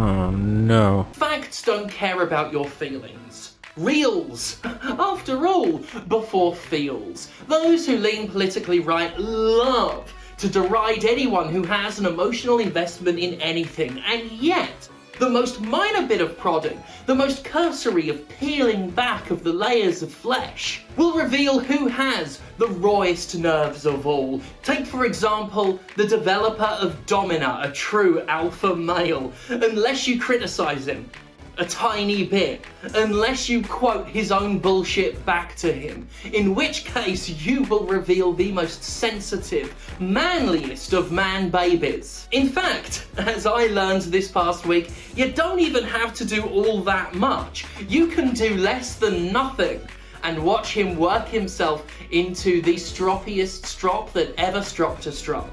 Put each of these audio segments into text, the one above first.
Oh no. Facts don't care about your feelings. Reals, after all, before feels. Those who lean politically right love to deride anyone who has an emotional investment in anything, and yet, the most minor bit of prodding, the most cursory of peeling back of the layers of flesh, will reveal who has the rawest nerves of all. Take, for example, the developer of Domina, a true alpha male. Unless you criticize him a tiny bit, unless you quote his own bullshit back to him, in which case you will reveal the most sensitive, manliest of man babies. In fact, as I learned this past week, you don't even have to do all that much. You can do less than nothing and watch him work himself into the stroppiest strop that ever stropped a strop.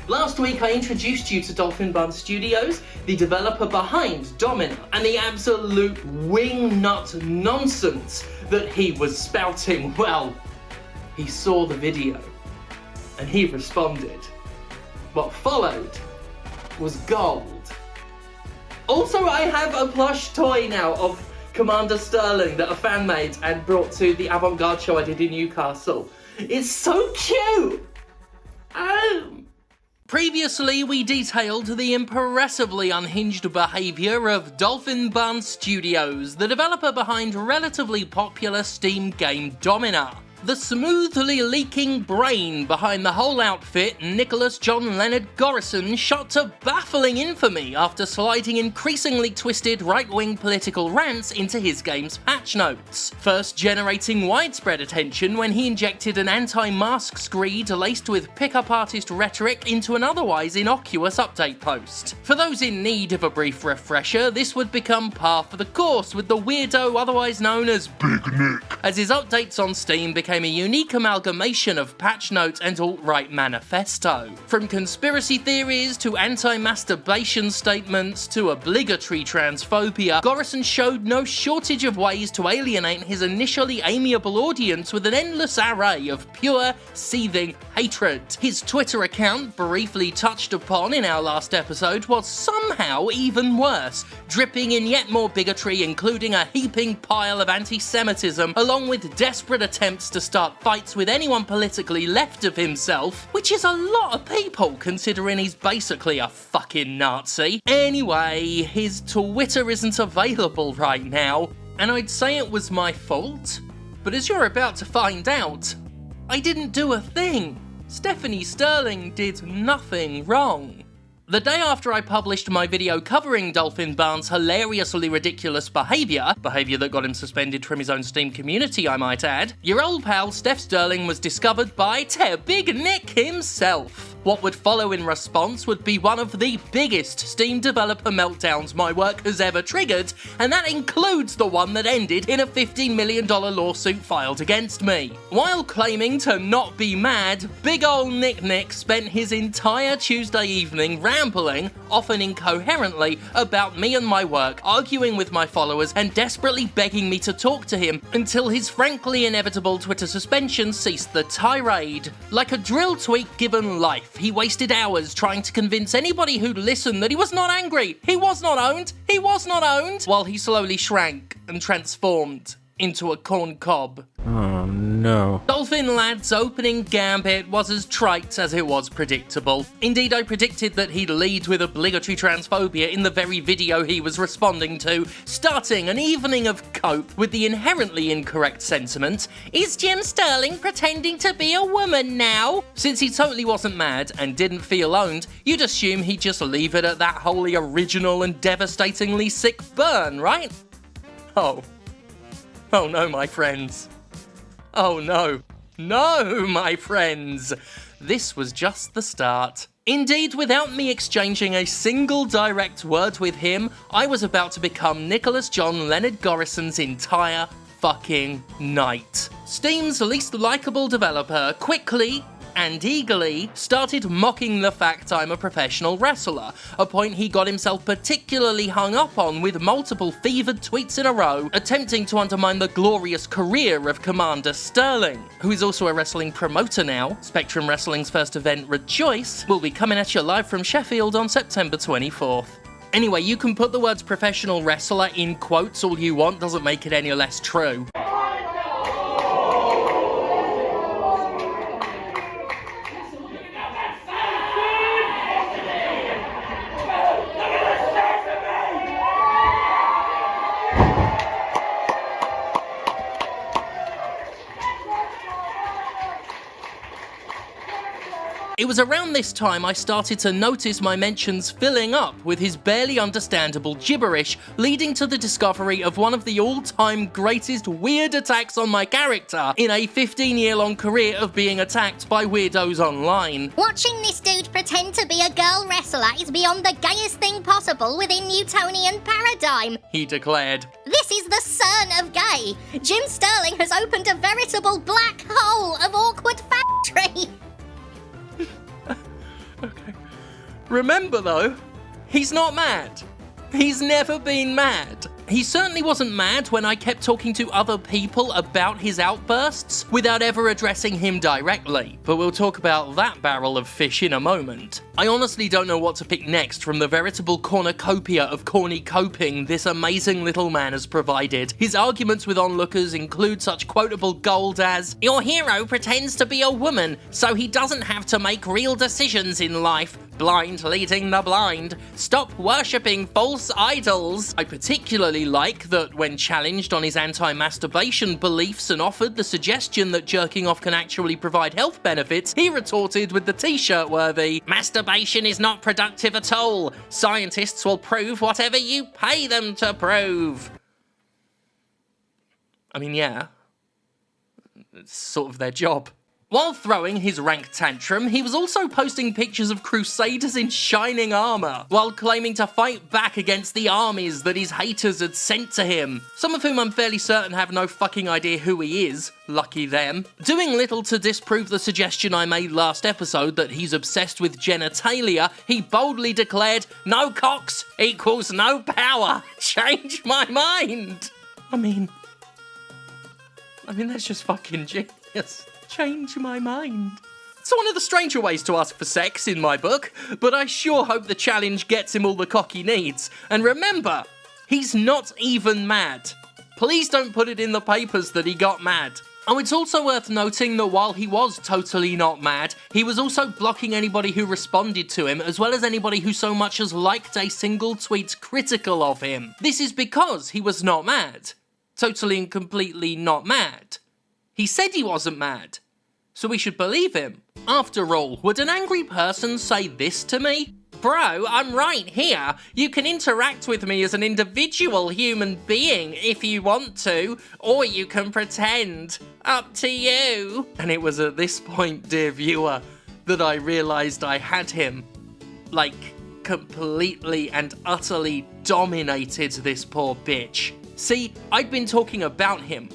Last week I introduced you to Dolphin Bun Studios, the developer behind Domina, and the absolute wingnut nonsense that he was spouting. Well, he saw the video and he responded. What followed was gold. Also, I have a plush toy now of Commander Sterling that a fan made and brought to the avant-garde show I did in Newcastle. It's so cute! Previously, we detailed the impressively unhinged behaviour of Dolphin Bun Studios, the developer behind relatively popular Steam game Domina. The smoothly leaking brain behind the whole outfit, Nicholas John Leonard Gorison, shot to baffling infamy after sliding increasingly twisted right-wing political rants into his game's patch notes. First generating widespread attention when he injected an anti-mask screed laced with pickup artist rhetoric into an otherwise innocuous update post. For those in need of a brief refresher, this would become par for the course with the weirdo otherwise known as Big Nick, as his updates on Steam became a unique amalgamation of patch notes and alt-right manifesto. From conspiracy theories to anti-masturbation statements to obligatory transphobia, Gorison showed no shortage of ways to alienate his initially amiable audience with an endless array of pure, seething hatred. His Twitter account, briefly touched upon in our last episode, was somehow even worse, dripping in yet more bigotry, including a heaping pile of anti-Semitism, along with desperate attempts to start fights with anyone politically left of himself, which is a lot of people considering he's basically a fucking Nazi. Anyway, his Twitter isn't available right now, and I'd say it was my fault, but as you're about to find out, I didn't do a thing. Stephanie Sterling did nothing wrong. The day after I published my video covering Dolphin Bun's hilariously ridiculous behaviour that got him suspended from his own Steam community, I might add, your old pal Steph Sterling was discovered by Big Nick himself. What would follow in response would be one of the biggest Steam developer meltdowns my work has ever triggered, and that includes the one that ended in a $15 million lawsuit filed against me. While claiming to not be mad, big ol' Nick spent his entire Tuesday evening rambling, often incoherently, about me and my work, arguing with my followers and desperately begging me to talk to him until his frankly inevitable Twitter suspension ceased the tirade. Like a drill tweak given life, he wasted hours trying to convince anybody who'd listen that he was not angry, he was not owned, while he slowly shrank and transformed into a corn cob. Oh no. Dolphin Lad's opening gambit was as trite as it was predictable. Indeed, I predicted that he'd lead with obligatory transphobia in the very video he was responding to, starting an evening of cope with the inherently incorrect sentiment, "Is Jim Sterling pretending to be a woman now?" Since he totally wasn't mad and didn't feel owned, you'd assume he'd just leave it at that wholly original and devastatingly sick burn, right? Oh no, my friends. Oh no. No, my friends. This was just the start. Indeed, without me exchanging a single direct word with him, I was about to become Nicholas John Leonard Gorison's entire fucking night. Steam's least likable developer quickly and eagerly started mocking the fact I'm a professional wrestler, a point he got himself particularly hung up on with multiple fevered tweets in a row, attempting to undermine the glorious career of Commander Sterling, who is also a wrestling promoter now. Spectrum Wrestling's first event, Rejoice, will be coming at you live from Sheffield on September 24th. Anyway, you can put the words professional wrestler in quotes all you want, doesn't make it any less true. It was around this time I started to notice my mentions filling up with his barely understandable gibberish, leading to the discovery of one of the all-time greatest weird attacks on my character in a 15-year-long career of being attacked by weirdos online. Watching this dude pretend to be a girl wrestler is beyond the gayest thing possible within Newtonian paradigm, he declared. This is the CERN of gay. Jim Sterling has opened a veritable black hole of awkward factory. Okay. Remember though, he's not mad. He's never been mad. He certainly wasn't mad when I kept talking to other people about his outbursts without ever addressing him directly, but we'll talk about that barrel of fish in a moment. I honestly don't know what to pick next from the veritable cornucopia of corny coping this amazing little man has provided. His arguments with onlookers include such quotable gold as, "Your hero pretends to be a woman, so he doesn't have to make real decisions in life. Blind leading the blind. Stop worshipping false idols." I particularly like that when challenged on his anti-masturbation beliefs and offered the suggestion that jerking off can actually provide health benefits, he retorted with the t-shirt worthy, "Masturbation is not productive at all. Scientists will prove whatever you pay them to prove." I mean, yeah. It's sort of their job. While throwing his rank tantrum, he was also posting pictures of crusaders in shining armor, while claiming to fight back against the armies that his haters had sent to him, some of whom I'm fairly certain have no fucking idea who he is, lucky them. Doing little to disprove the suggestion I made last episode that he's obsessed with genitalia, he boldly declared, "No cocks equals no power. Change my mind." I mean, that's just fucking genius. Change my mind. It's one of the stranger ways to ask for sex in my book, but I sure hope the challenge gets him all the cock he needs. And remember, he's not even mad. Please don't put it in the papers that he got mad. Oh, it's also worth noting that while he was totally not mad, he was also blocking anybody who responded to him, as well as anybody who so much as liked a single tweet critical of him. This is because he was not mad. Totally and completely not mad. He said he wasn't mad, so we should believe him. After all, would an angry person say this to me? "Bro, I'm right here. You can interact with me as an individual human being if you want to, or you can pretend. Up to you." And it was at this point, dear viewer, that I realised I had him. Like, completely and utterly dominated this poor bitch. See, I'd been talking about him,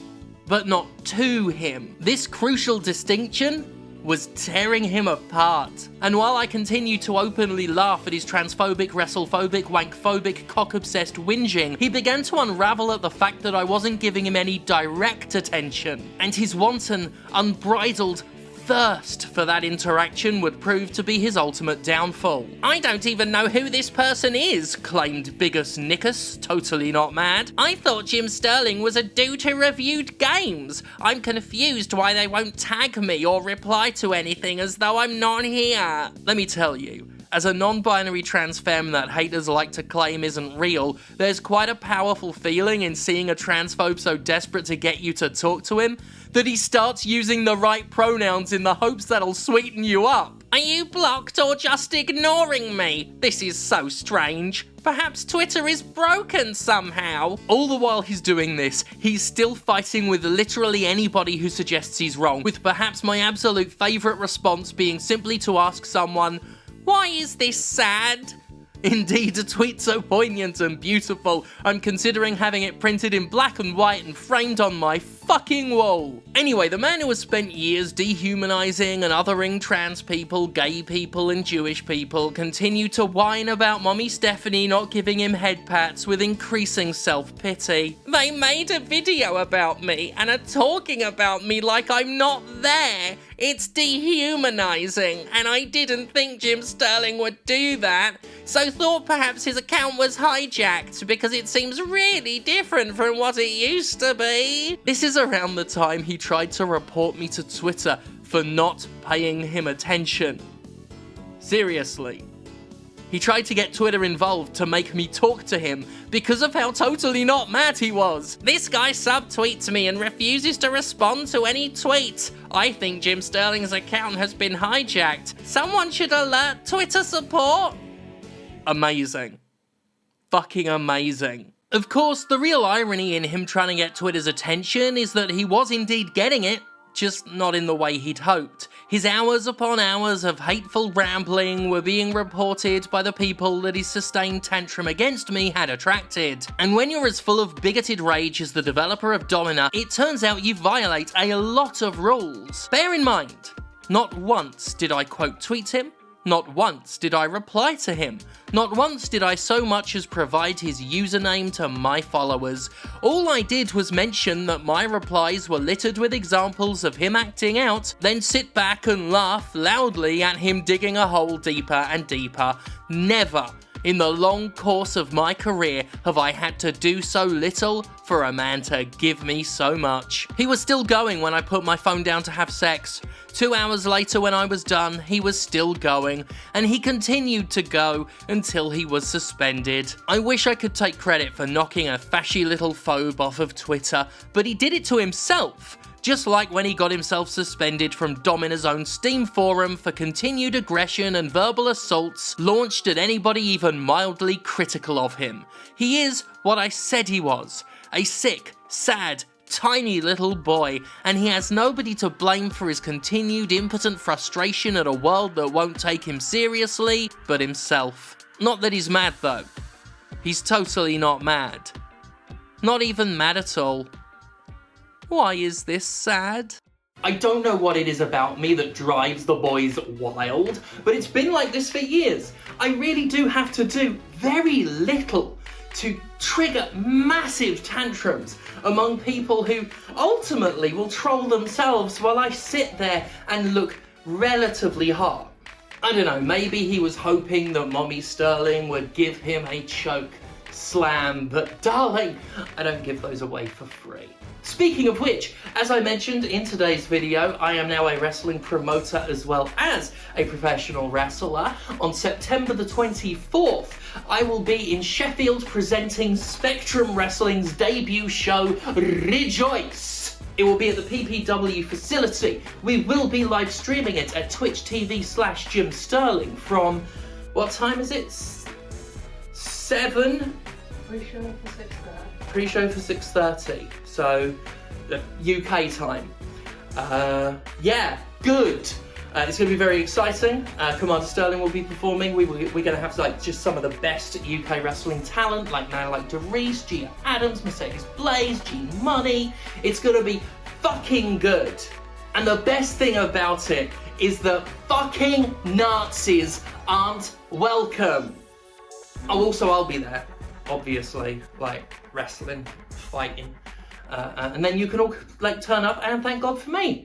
but not to him. This crucial distinction was tearing him apart. And while I continued to openly laugh at his transphobic, wrestlephobic, wankphobic, cock-obsessed whinging, he began to unravel at the fact that I wasn't giving him any direct attention, and his wanton, unbridled thirst for that interaction would prove to be his ultimate downfall. "I don't even know who this person is," claimed Bigus Nickus, totally not mad. "I thought Jim Sterling was a dude who reviewed games. I'm confused why they won't tag me or reply to anything as though I'm not here." Let me tell you, as a non-binary trans femme that haters like to claim isn't real, there's quite a powerful feeling in seeing a transphobe so desperate to get you to talk to him that he starts using the right pronouns in the hopes that'll sweeten you up. "Are you blocked or just ignoring me? This is so strange. Perhaps Twitter is broken somehow." All the while he's doing this, he's still fighting with literally anybody who suggests he's wrong, with perhaps my absolute favourite response being simply to ask someone, "Why is this sad?" Indeed, a tweet so poignant and beautiful, I'm considering having it printed in black and white and framed on my fucking wall. Anyway, the man who has spent years dehumanizing and othering trans people, gay people and Jewish people continued to whine about Mommy Stephanie not giving him head pats with increasing self-pity. They made a video about me and are talking about me like I'm not there. It's dehumanizing, and I didn't think Jim Sterling would do that, so thought perhaps his account was hijacked because it seems really different from what it used to be. This is around the time he tried to report me to Twitter for not paying him attention. Seriously. He tried to get Twitter involved to make me talk to him because of how totally not mad he was. This guy subtweets me and refuses to respond to any tweets. I think Jim Sterling's account has been hijacked. Someone should alert Twitter support. Amazing. Fucking amazing. Of course, the real irony in him trying to get Twitter's attention is that he was indeed getting it, just not in the way he'd hoped. His hours upon hours of hateful rambling were being reported by the people that his sustained tantrum against me had attracted. And when you're as full of bigoted rage as the developer of Domina, it turns out you violate a lot of rules. Bear in mind, not once did I quote tweet him, not once did I reply to him, not once did I so much as provide his username to my followers. All I did was mention that my replies were littered with examples of him acting out, then sit back and laugh loudly at him digging a hole deeper and deeper. Never in the long course of my career have I had to do so little for a man to give me so much. He was still going when I put my phone down to have sex. 2 hours later when I was done, he was still going, and he continued to go until he was suspended. I wish I could take credit for knocking a fashy little phobe off of Twitter, but he did it to himself. Just like when he got himself suspended from Domina's own Steam forum for continued aggression and verbal assaults launched at anybody even mildly critical of him. He is what I said he was, a sick, sad, tiny little boy, and he has nobody to blame for his continued impotent frustration at a world that won't take him seriously, but himself. Not that he's mad though. He's totally not mad. Not even mad at all. Why is this sad? I don't know what it is about me that drives the boys wild, but it's been like this for years. I really do have to do very little to trigger massive tantrums among people who ultimately will troll themselves while I sit there and look relatively hot. I don't know, maybe he was hoping that Mommy Sterling would give him a choke slam, but darling, I don't give those away for free. Speaking of which, as I mentioned in today's video, I am now a wrestling promoter as well as a professional wrestler. On September the 24th, I will be in Sheffield presenting Spectrum Wrestling's debut show, Rejoice. It will be at the PPW facility. We will be live streaming it at Twitch TV/Jim Sterling from, what time is it? 7? Pre-show for 6:30. Pre-show for 6:30, so the UK time. Yeah, good. It's going to be very exciting. Commander Sterling will be performing. We're going to have like just some of the best UK wrestling talent, like Doris, Gia Adams, Mercedes Blaze, G Money. It's going to be fucking good. And the best thing about it is that fucking Nazis aren't welcome. Oh, also I'll be there, obviously, like wrestling, fighting, and then you can all like turn up and thank God for me.